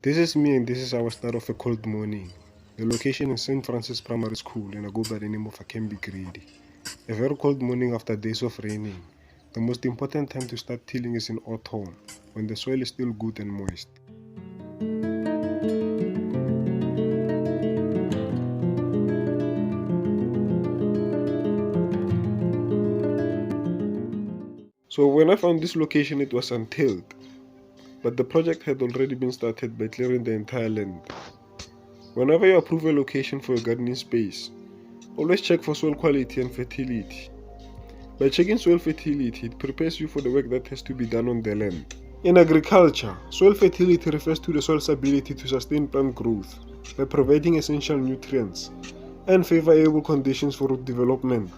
This is me and this is our start of a cold morning. The location is St. Francis Primary School and I go by the name of Akembi Grady. A very cold morning after days of raining. The most important time to start tilling is in autumn, when the soil is still good and moist. So when I found this location it was untilled, but the project had already been started by clearing the entire land. Whenever you approve a location for a gardening space, always check for soil quality and fertility. By checking soil fertility, it prepares you for the work that has to be done on the land. In agriculture, soil fertility refers to the soil's ability to sustain plant growth by providing essential nutrients and favorable conditions for root development.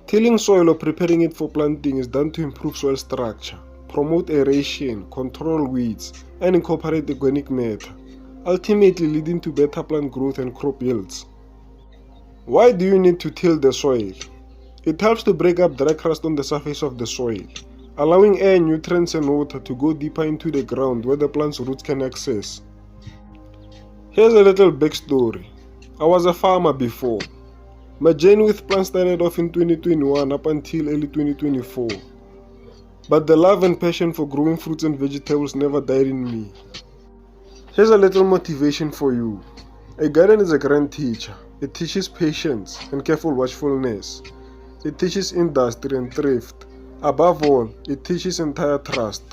Tilling soil or preparing it for planting is done to improve soil structure, promote aeration, control weeds, and incorporate organic matter, ultimately leading to better plant growth and crop yields. Why do you need to till the soil? It helps to break up dry crust on the surface of the soil, allowing air, nutrients, and water to go deeper into the ground where the plant's roots can access. Here's a little backstory. I was a farmer before. My journey with plants started off in 2021 up until early 2024. But the love and passion for growing fruits and vegetables never died in me. Here's a little motivation for you. A garden is a grand teacher. It teaches patience and careful watchfulness. It teaches industry and thrift. Above all, it teaches entire trust.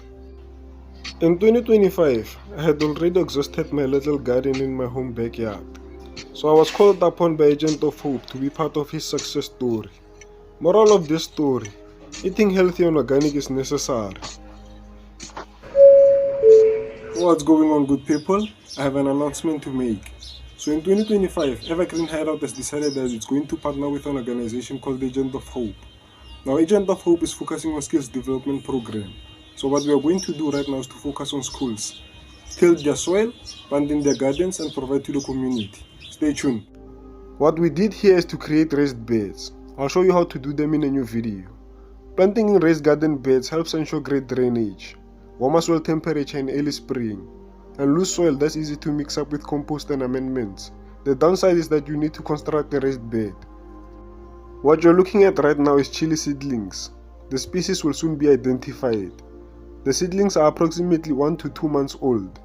In 2025, I had already exhausted my little garden in my home backyard. So I was called upon by Agent of Hope to be part of his success story. Moral of this story: eating healthy and organic is necessary. What's going on, good people? I have an announcement to make. So in 2025, Evergreen Hideout has decided that it's going to partner with an organization called Agent of Hope. Now, Agent of Hope is focusing on skills development program. So what we are going to do right now is to focus on schools, till their soil, plant in their gardens, and provide to the community. Stay tuned. What we did here is to create raised beds. I'll show you how to do them in a new video. Planting in raised garden beds helps ensure great drainage, warmer soil temperature in early spring, and loose soil that's easy to mix up with compost and amendments. The downside is that you need to construct a raised bed. What you're looking at right now is chili seedlings. The species will soon be identified. The seedlings are approximately 1 to 2 months old.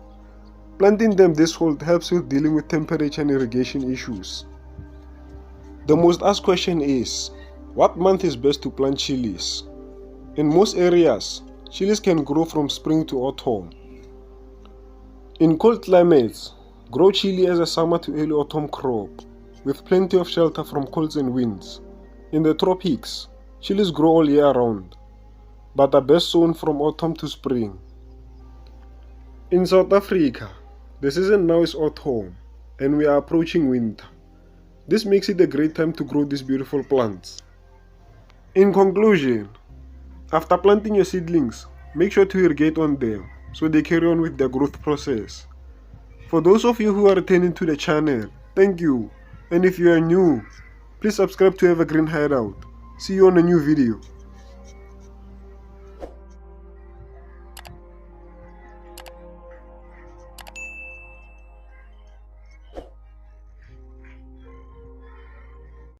Planting them this cold helps with dealing with temperature and irrigation issues. The most asked question is, what month is best to plant chilies? In most areas, chilies can grow from spring to autumn. In cold climates, grow chili as a summer to early autumn crop, with plenty of shelter from colds and winds. In the tropics, chilies grow all year round, but are best sown from autumn to spring. In South Africa, the season now is autumn, and we are approaching winter. This makes it a great time to grow these beautiful plants. In conclusion, after planting your seedlings, make sure to irrigate on them so they carry on with their growth process. For those of you who are returning to the channel, thank you. And if you are new, please subscribe to Evergreen Hideout. See you on a new video.